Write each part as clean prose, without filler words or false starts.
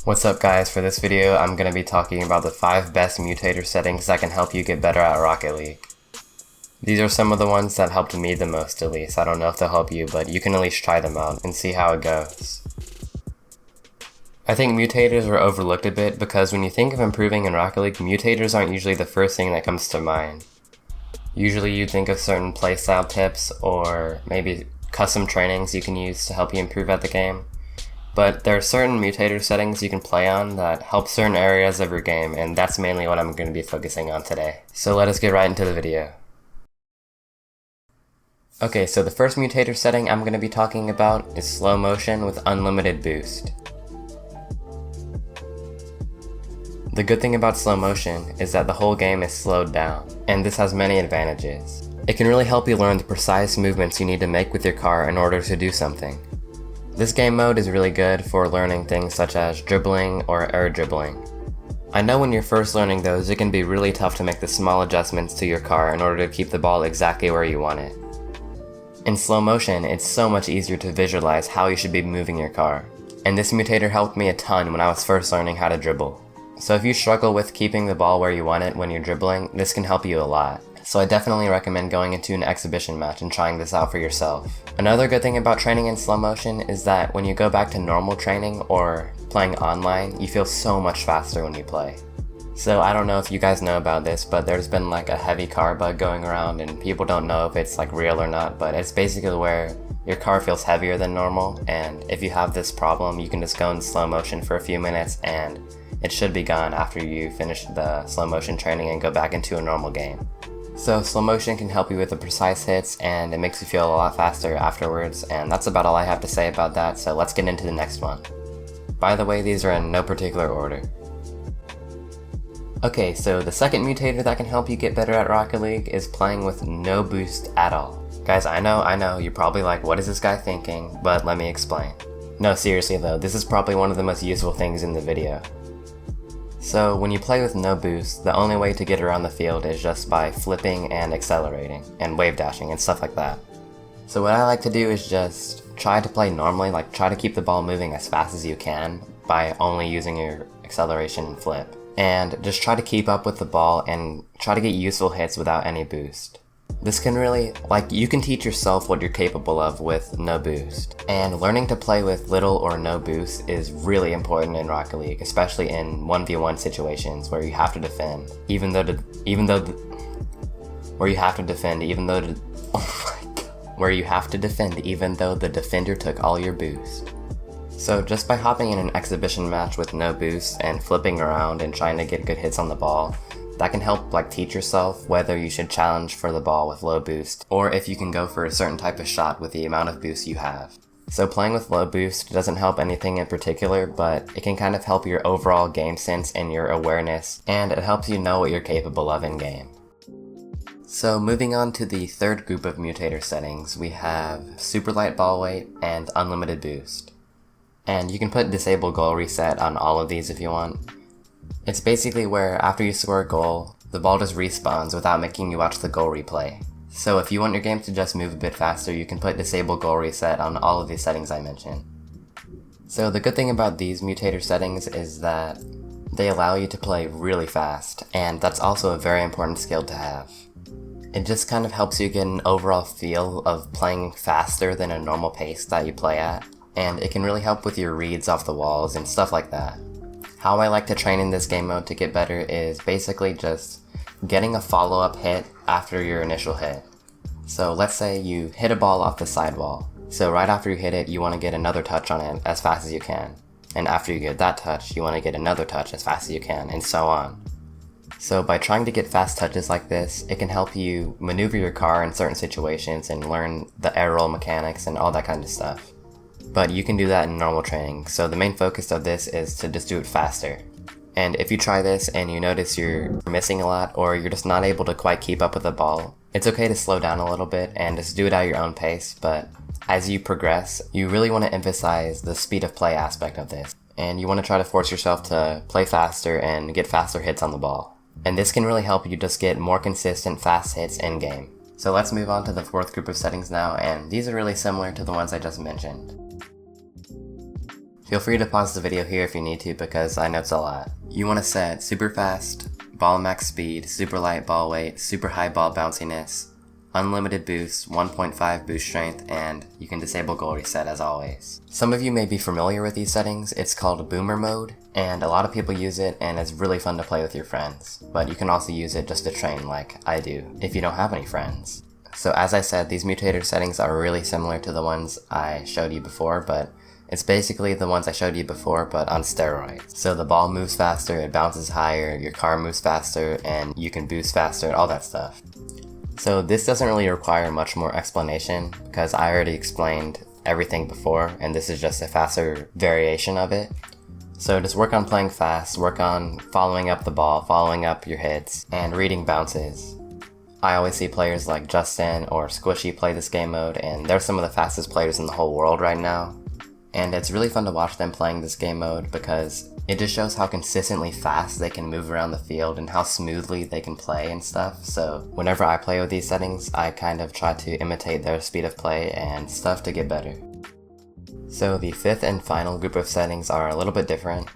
What's up guys, for this video I'm going to be talking about the 5 best mutator settings that can help you get better at Rocket League. These are some of the ones that helped me the most, at least. I don't know if they'll help you, but you can at least try them out and see how it goes. I think mutators are overlooked a bit because when you think of improving in Rocket League, mutators aren't usually the first thing that comes to mind. Usually you think of certain playstyle tips or maybe custom trainings you can use to help you improve at the game. But there are certain mutator settings you can play on that help certain areas of your game, and that's mainly what I'm going to be focusing on today. So let us get right into the video. Okay, so the first mutator setting I'm going to be talking about is slow motion with unlimited boost. The good thing about slow motion is that the whole game is slowed down, and this has many advantages. It can really help you learn the precise movements you need to make with your car in order to do something. This game mode is really good for learning things such as dribbling or air dribbling. I know when you're first learning those, it can be really tough to make the small adjustments to your car in order to keep the ball exactly where you want it. In slow motion, it's so much easier to visualize how you should be moving your car, and this mutator helped me a ton when I was first learning how to dribble. So if you struggle with keeping the ball where you want it when you're dribbling, this can help you a lot. So I definitely recommend going into an exhibition match and trying this out for yourself. Another good thing about training in slow motion is that when you go back to normal training or playing online, you feel so much faster when you play. So I don't know if you guys know about this, but there's been like a heavy car bug going around and people don't know if it's like real or not, but it's basically where your car feels heavier than normal, and if you have this problem, you can just go in slow motion for a few minutes and it should be gone after you finish the slow motion training and go back into a normal game. So slow motion can help you with the precise hits, and it makes you feel a lot faster afterwards, and that's about all I have to say about that, so let's get into the next one. By the way, these are in no particular order. Okay, so the second mutator that can help you get better at Rocket League is playing with no boost at all. Guys, I know, you're probably like, what is this guy thinking? But let me explain. No, seriously though, this is probably one of the most useful things in the video. So when you play with no boost, the only way to get around the field is just by flipping and accelerating, and wave dashing and stuff like that. So what I like to do is just try to play normally, like try to keep the ball moving as fast as you can by only using your acceleration and flip. And just try to keep up with the ball and try to get useful hits without any boost. This can really, you can teach yourself what you're capable of with no boost. And learning to play with little or no boost is really important in Rocket League, especially in 1v1 situations where you have to defend, where you have to defend even though the defender took all your boost. So just by hopping in an exhibition match with no boost and flipping around and trying to get good hits on the ball, that can help teach yourself whether you should challenge for the ball with low boost, or if you can go for a certain type of shot with the amount of boost you have. So playing with low boost doesn't help anything in particular, but it can kind of help your overall game sense and your awareness, and it helps you know what you're capable of in game. So moving on to the third group of mutator settings, we have super light ball weight and unlimited boost. And you can put disable goal reset on all of these if you want. It's basically where after you score a goal, the ball just respawns without making you watch the goal replay. So if you want your game to just move a bit faster, you can put disable goal reset on all of these settings I mentioned. So the good thing about these mutator settings is that they allow you to play really fast, and that's also a very important skill to have. It just kind of helps you get an overall feel of playing faster than a normal pace that you play at, and it can really help with your reads off the walls and stuff like that. How I like to train in this game mode to get better is basically just getting a follow-up hit after your initial hit. So let's say you hit a ball off the sidewall. So right after you hit it, you want to get another touch on it as fast as you can. And after you get that touch, you want to get another touch as fast as you can, and so on. So by trying to get fast touches like this, it can help you maneuver your car in certain situations and learn the air roll mechanics and all that kind of stuff. But you can do that in normal training, so the main focus of this is to just do it faster. And if you try this and you notice you're missing a lot, or you're just not able to quite keep up with the ball, it's okay to slow down a little bit and just do it at your own pace, but as you progress, you really want to emphasize the speed of play aspect of this, and you want to try to force yourself to play faster and get faster hits on the ball. And this can really help you just get more consistent fast hits in game. So let's move on to the fourth group of settings now, and these are really similar to the ones I just mentioned. Feel free to pause the video here if you need to because I know it's a lot. You want to set super fast, ball max speed, super light ball weight, super high ball bounciness, unlimited boost, 1.5 boost strength, and you can disable goal reset as always. Some of you may be familiar with these settings. It's called Boomer Mode, and a lot of people use it and it's really fun to play with your friends. But you can also use it just to train like I do, if you don't have any friends. So as I said, these mutator settings are really similar to the ones I showed you before, but it's basically the ones I showed you before, but on steroids. So the ball moves faster, it bounces higher, your car moves faster, and you can boost faster, all that stuff. So this doesn't really require much more explanation because I already explained everything before, and this is just a faster variation of it. So just work on playing fast, work on following up the ball, following up your hits, and reading bounces. I always see players like Justin or Squishy play this game mode, and they're some of the fastest players in the whole world right now. And it's really fun to watch them playing this game mode because it just shows how consistently fast they can move around the field and how smoothly they can play and stuff. So whenever I play with these settings, I kind of try to imitate their speed of play and stuff to get better. So the fifth and final group of settings are a little bit different.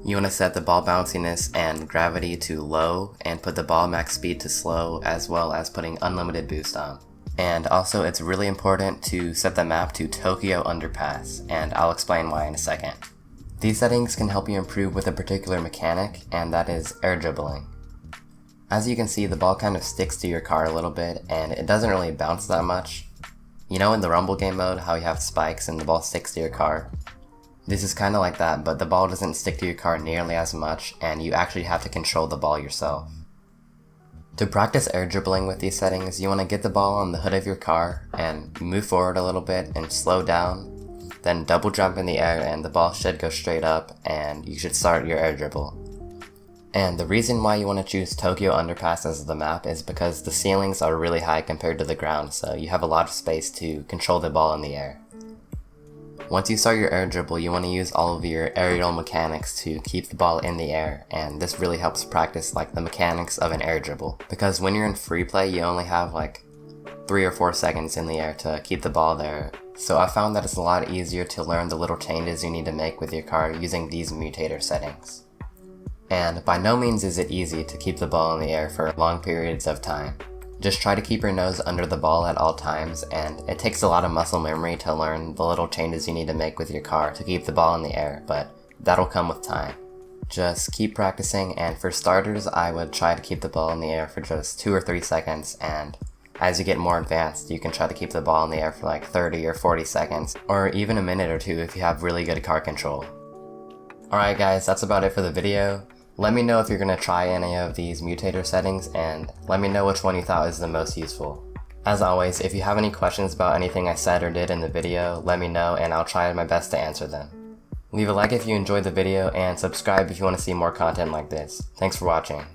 You want to set the ball bounciness and gravity to low and put the ball max speed to slow, as well as putting unlimited boost on. And also it's really important to set the map to Tokyo Underpass, and I'll explain why in a second. These settings can help you improve with a particular mechanic, and that is air dribbling. As you can see, the ball kind of sticks to your car a little bit, and it doesn't really bounce that much. You know in the Rumble game mode how you have spikes and the ball sticks to your car? This is kind of like that, but the ball doesn't stick to your car nearly as much, and you actually have to control the ball yourself. To practice air dribbling with these settings, you want to get the ball on the hood of your car and move forward a little bit and slow down, then double jump in the air and the ball should go straight up and you should start your air dribble. And the reason why you want to choose Tokyo Underpass as the map is because the ceilings are really high compared to the ground, so you have a lot of space to control the ball in the air. Once you start your air dribble, you want to use all of your aerial mechanics to keep the ball in the air, and this really helps practice like the mechanics of an air dribble. Because when you're in free play, you only have like 3 or 4 seconds in the air to keep the ball there. So I found that it's a lot easier to learn the little changes you need to make with your car using these mutator settings. And by no means is it easy to keep the ball in the air for long periods of time. Just try to keep your nose under the ball at all times, and it takes a lot of muscle memory to learn the little changes you need to make with your car to keep the ball in the air, but that'll come with time. Just keep practicing, and for starters, I would try to keep the ball in the air for just 2 or 3 seconds, and as you get more advanced, you can try to keep the ball in the air for like 30 or 40 seconds, or even a minute or 2 if you have really good car control. Alright guys, that's about it for the video. Let me know if you're going to try any of these mutator settings, and let me know which one you thought is the most useful. As always, if you have any questions about anything I said or did in the video, let me know and I'll try my best to answer them. Leave a like if you enjoyed the video and subscribe if you want to see more content like this. Thanks for watching.